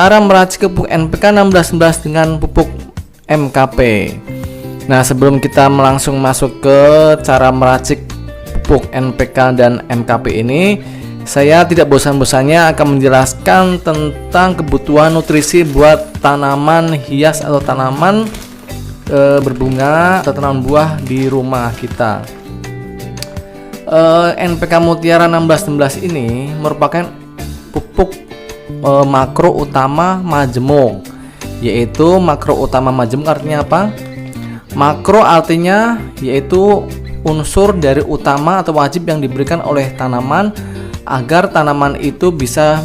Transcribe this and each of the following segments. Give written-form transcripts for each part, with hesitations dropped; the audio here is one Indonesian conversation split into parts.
cara meracik pupuk NPK 1611 dengan pupuk MKP. Nah, sebelum kita langsung masuk ke cara meracik pupuk NPK dan MKP ini, saya tidak bosan-bosannya akan menjelaskan tentang kebutuhan nutrisi buat tanaman hias atau tanaman berbunga atau tanaman buah di rumah kita. NPK Mutiara 1616 ini merupakan pupuk makro utama majemuk, yaitu makro utama majemuk artinya apa? Makro artinya yaitu unsur dari utama atau wajib yang diberikan oleh tanaman agar tanaman itu bisa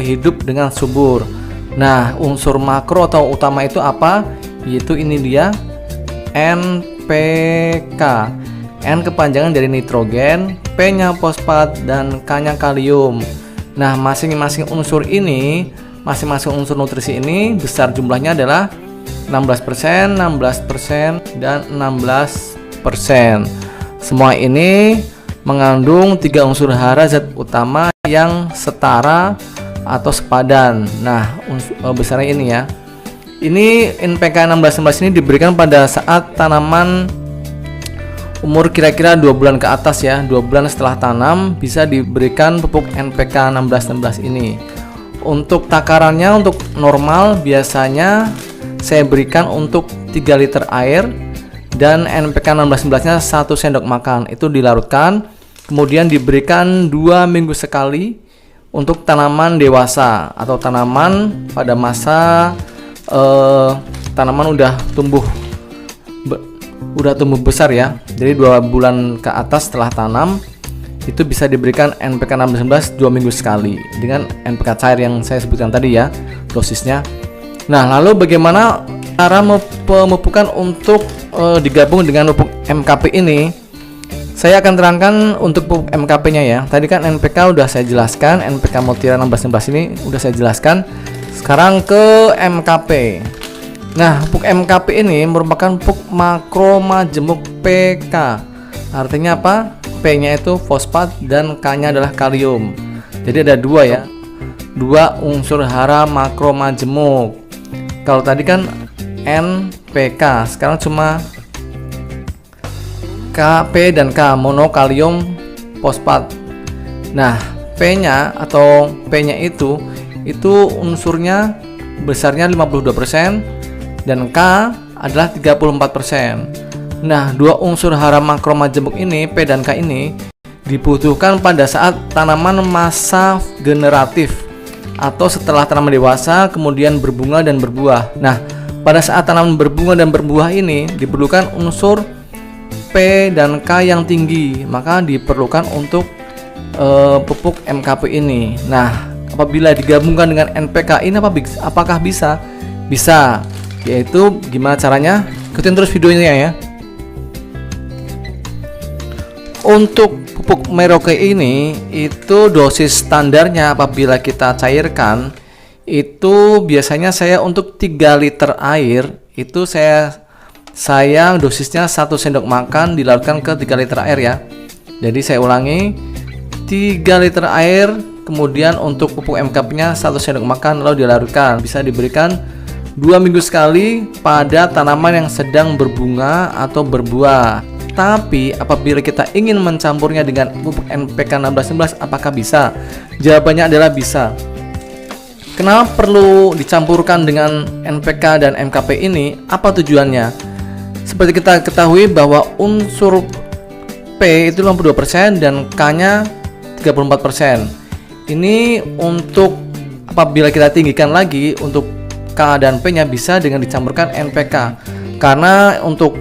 hidup dengan subur. Nah, unsur makro atau utama itu apa? Yaitu ini dia, NPK. N kepanjangan dari nitrogen, P-nya fosfat, dan K-nya kalium. Nah, masing-masing unsur ini, masing-masing unsur nutrisi ini besar jumlahnya adalah 16%, 16%, dan 16%. Semua ini mengandung 3 unsur hara zat utama yang setara atau sepadan. Nah, besarnya ini ya. Ini NPK 1611 ini diberikan pada saat tanaman umur kira-kira 2 bulan ke atas ya. 2 bulan setelah tanam bisa diberikan pupuk NPK 1616 ini. Untuk takarannya, untuk normal biasanya saya berikan untuk 3 liter air, dan NPK 1611 nya 1 sendok makan. Itu dilarutkan, kemudian diberikan 2 minggu sekali untuk tanaman dewasa atau tanaman pada masa tanaman udah tumbuh besar ya. Jadi 2 bulan ke atas setelah tanam itu bisa diberikan NPK 1611 2 minggu sekali dengan NPK cair yang saya sebutkan tadi ya, dosisnya. Nah, lalu bagaimana cara pemupukan untuk digabung dengan pupuk MKP ini? Saya akan terangkan untuk pupuk MKP nya ya. Tadi kan NPK udah saya jelaskan, NPK Mutiara 1616 ini udah saya jelaskan. Sekarang ke MKP. Nah, pupuk MKP ini merupakan pupuk makro majemuk PK. Artinya apa? P-nya itu fosfat dan K-nya adalah kalium. Jadi ada 2 ya. 2 unsur hara makro majemuk. Kalau tadi kan NPK, sekarang cuma P dan K, monokalium fosfat. Nah, P-nya atau P-nya itu unsurnya besarnya 52%. Dan K adalah 34%. Nah, 2 unsur hara makro majemuk ini, P dan K ini, dibutuhkan pada saat tanaman masa generatif atau setelah tanaman dewasa kemudian berbunga dan berbuah. Nah, pada saat tanaman berbunga dan berbuah ini diperlukan unsur P dan K yang tinggi, maka diperlukan untuk pupuk MKP ini. Nah, apabila digabungkan dengan NPK ini apakah bisa? Bisa. Yaitu gimana caranya? Ikutin terus videonya ya. Untuk pupuk Merauke ini itu dosis standarnya apabila kita cairkan itu biasanya saya untuk 3 liter air itu saya dosisnya 1 sendok makan dilarutkan ke 3 liter air ya. Jadi saya ulangi, 3 liter air, kemudian untuk pupuk MKP nya 1 sendok makan lalu dilarutkan. Bisa diberikan 2 minggu sekali pada tanaman yang sedang berbunga atau berbuah. Tapi apabila kita ingin mencampurnya dengan pupuk NPK 1611 apakah bisa? Jawabannya adalah bisa. Kenapa perlu dicampurkan dengan NPK dan MKP ini? Apa tujuannya? Seperti kita ketahui bahwa unsur P itu 52% dan K-nya 34%. Ini untuk apabila kita tinggikan lagi untuk K dan P-nya bisa dengan dicampurkan NPK. Karena untuk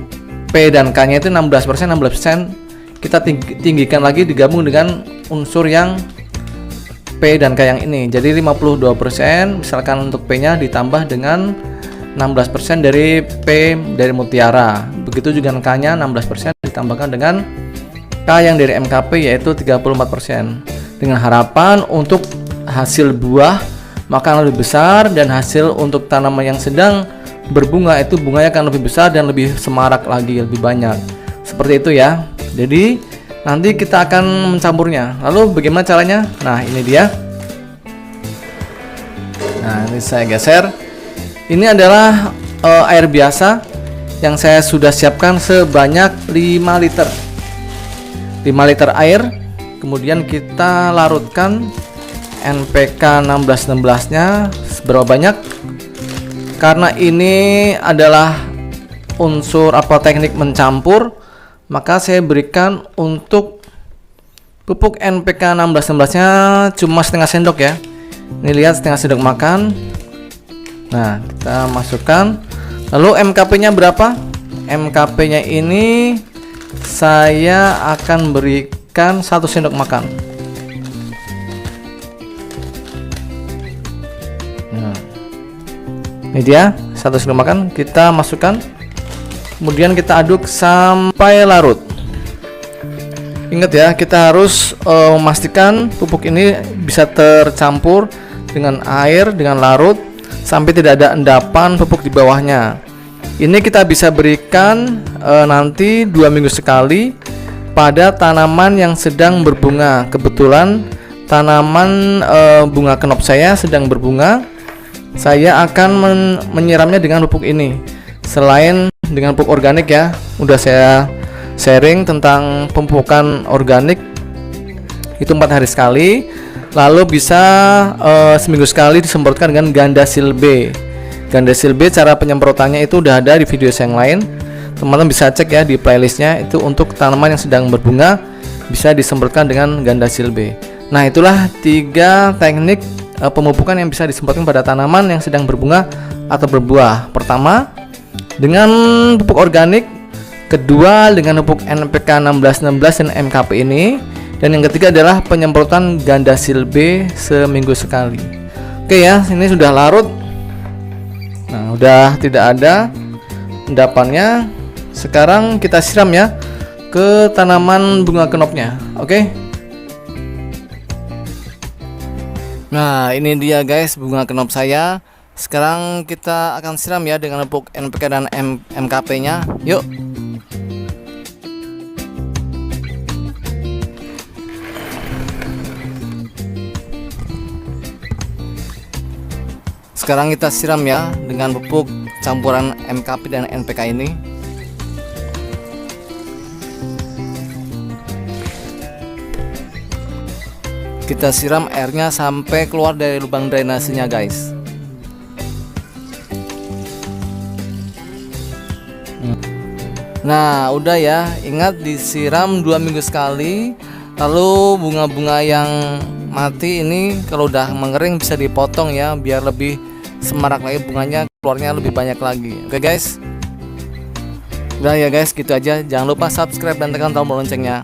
P dan K-nya itu 16%, kita tinggikan lagi digabung dengan unsur yang P dan K yang ini. Jadi 52% misalkan untuk P-nya ditambah dengan 16% dari P dari Mutiara. Begitu juga K-nya 16% ditambahkan dengan K yang dari MKP yaitu 34%. Dengan harapan untuk hasil buah maka lebih besar dan hasil untuk tanaman yang sedang berbunga itu bunganya akan lebih besar dan lebih semarak lagi, lebih banyak. Seperti itu ya. Jadi nanti kita akan mencampurnya. Lalu bagaimana caranya? Nah, ini dia. Nah, ini saya geser. Ini adalah air biasa yang saya sudah siapkan sebanyak 5 liter. 5 liter air. Kemudian kita larutkan NPK 1616-nya seberapa banyak? Karena ini adalah unsur atau teknik mencampur, maka saya berikan untuk pupuk NPK 1616-nya cuma setengah sendok ya. Ini lihat, setengah sendok makan. Nah, kita masukkan. Lalu MKP-nya berapa? MKP-nya ini saya akan berikan 1 sendok makan. Nah, ini dia 1 sendok makan, kita masukkan. Kemudian kita aduk sampai larut. Ingat ya, kita harus memastikan pupuk ini bisa tercampur dengan air, dengan larut, sampai tidak ada endapan pupuk di bawahnya. Ini kita bisa berikan nanti 2 minggu sekali pada tanaman yang sedang berbunga. Kebetulan tanaman bunga kenop saya sedang berbunga. Saya akan menyiramnya dengan pupuk ini. Selain dengan pupuk organik ya, udah saya sharing tentang pemupukan organik itu 4 hari sekali, lalu bisa seminggu sekali disemprotkan dengan Gandasil B. Gandasil B cara penyemprotannya itu udah ada di video saya yang lain, teman-teman bisa cek ya di playlistnya. Itu untuk tanaman yang sedang berbunga bisa disemprotkan dengan Gandasil B. Nah, itulah 3 teknik pemupukan yang bisa disemprotkan pada tanaman yang sedang berbunga atau berbuah. Pertama dengan pupuk organik, kedua dengan pupuk NPK 1616 dan MKP ini, dan yang ketiga adalah penyemprotan Gandasil B seminggu sekali. Oke ya, ini sudah larut. Nah, udah tidak ada endapannya. Sekarang kita siram ya ke tanaman bunga kenopnya. Oke. Nah, ini dia guys bunga kenop saya. Sekarang kita akan siram ya dengan pupuk NPK dan MKP-nya. Yuk. Sekarang kita siram ya dengan pupuk campuran MKP dan NPK ini. Kita siram airnya sampai keluar dari lubang drainasenya guys. Nah, udah ya, ingat disiram 2 minggu sekali. Lalu bunga-bunga yang mati ini kalau udah mengering bisa dipotong ya, biar lebih semarak lagi bunganya, keluarnya lebih banyak lagi. Oke guys, udah ya guys, gitu aja. Jangan lupa subscribe dan tekan tombol loncengnya.